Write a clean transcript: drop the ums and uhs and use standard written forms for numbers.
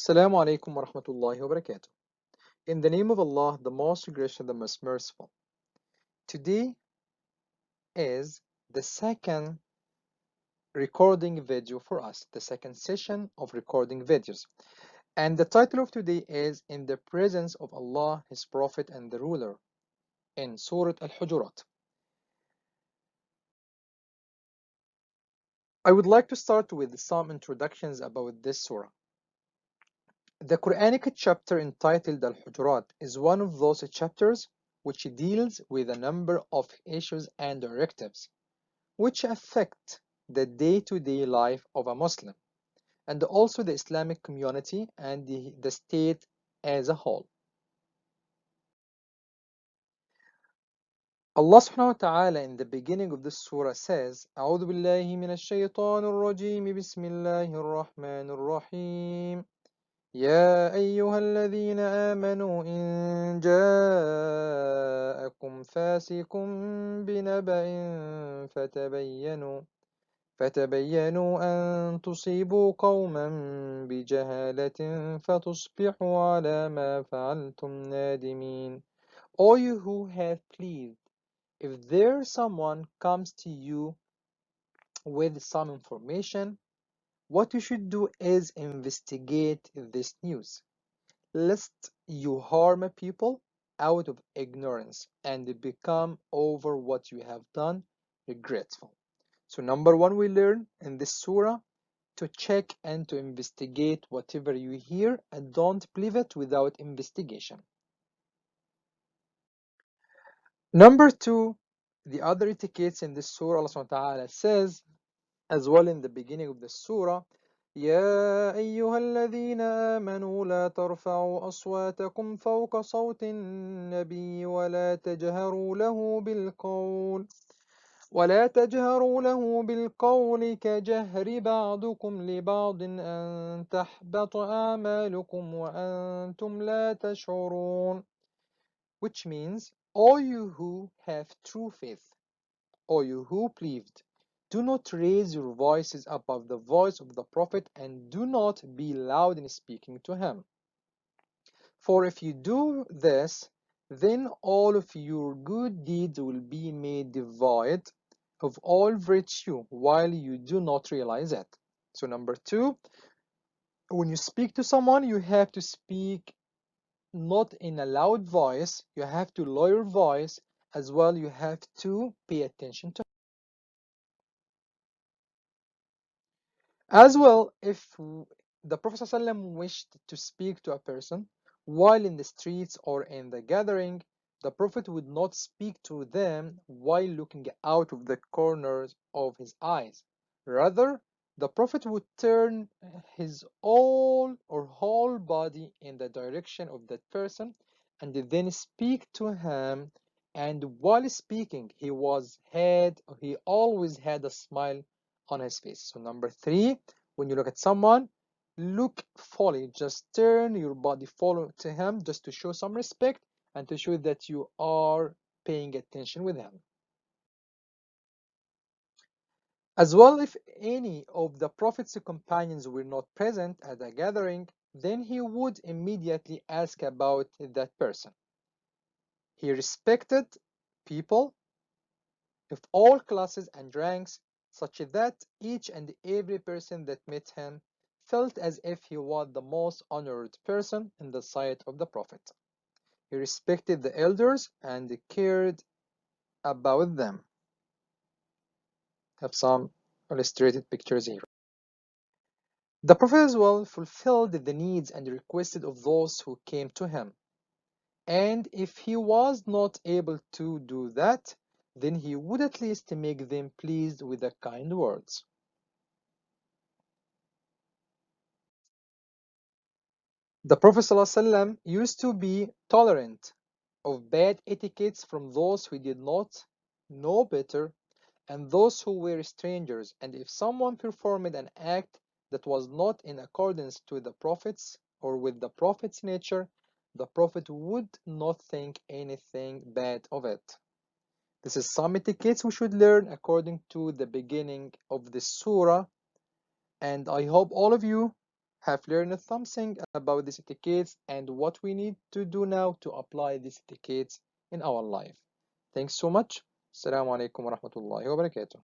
Assalamu alaikum wa rahmatullahi wa barakatuh. In the name of Allah, the most gracious, the most merciful. Today is the second recording video for us, the second session of recording videos. And the title of today is In the Presence of Allah, His Prophet and the Ruler in Surah Al-Hujurat. I would like to start with some introductions about this surah. The Quranic chapter entitled Al-Hujurat is one of those chapters which deals with a number of issues and directives which affect the day-to-day life of a Muslim and also the Islamic community and the state as a whole. Allah subhanahu wa ta'ala in the beginning of this surah says أعوذ بالله من الشيطان الرجيم بسم الله الرحمن الرحيم يا أيها الذين آمنوا إن جاءكم فاسق بنبأ فتبينوا أن تصيبوا قوما بجهالة فتصبحوا على ما فعلتم نادمين. All you who have believed, if there someone comes to you with some information, what you should do is investigate this news, lest you harm people out of ignorance and become over what you have done regretful. So number one, we learn in this surah to check and to investigate whatever you hear and don't believe it without investigation. Number two, the other etiquettes in this surah, Allah subhanahu wa ta'ala says as well in the beginning of the surah, يا أيها الذين آمنوا لا ترفعوا أصواتكم فوق صوت النبي ولا تجهروا له بالقول كجهر بعضكم لبعض أن تحبط أعمالكم وأنتم لا تشعرون. Which means, all you who have true faith, all you who believed, do not raise your voices above the voice of the Prophet and do not be loud in speaking to him. For if you do this, then all of your good deeds will be made devoid of all virtue while you do not realize it. So number two, when you speak to someone, you have to speak not in a loud voice, you have to lower your voice as well, you have to pay attention to. As well, if the Prophet ﷺ wished to speak to a person while in the streets or in the gathering, the Prophet would not speak to them while looking out of the corners of his eyes. Rather, the Prophet would turn his whole body in the direction of that person and then speak to him. And while speaking, he always had a smile on his face. So number three, when you look at someone, look fully, just turn your body follow to him just to show some respect and to show that you are paying attention with him. As well, if any of the Prophet's companions were not present at the gathering, then he would immediately ask about that person. He respected people of all classes and ranks, such that each and every person that met him felt as if he was the most honored person in the sight of the Prophet. He respected the elders and cared about them. Have some illustrated pictures here. The Prophet as well fulfilled the needs and requests of those who came to him. And if he was not able to do that, then he would at least make them pleased with the kind words. The Prophet ﷺ used to be tolerant of bad etiquettes from those who did not know better and those who were strangers, and if someone performed an act that was not in accordance to the Prophet's or with the Prophet's nature, the Prophet would not think anything bad of it. This is some etiquettes we should learn according to the beginning of this surah, and I hope all of you have learned something about these etiquettes and what we need to do now to apply these etiquettes in our life. Thanks so much. Assalamu alaikum wa rahmatullahi wa barakatuh.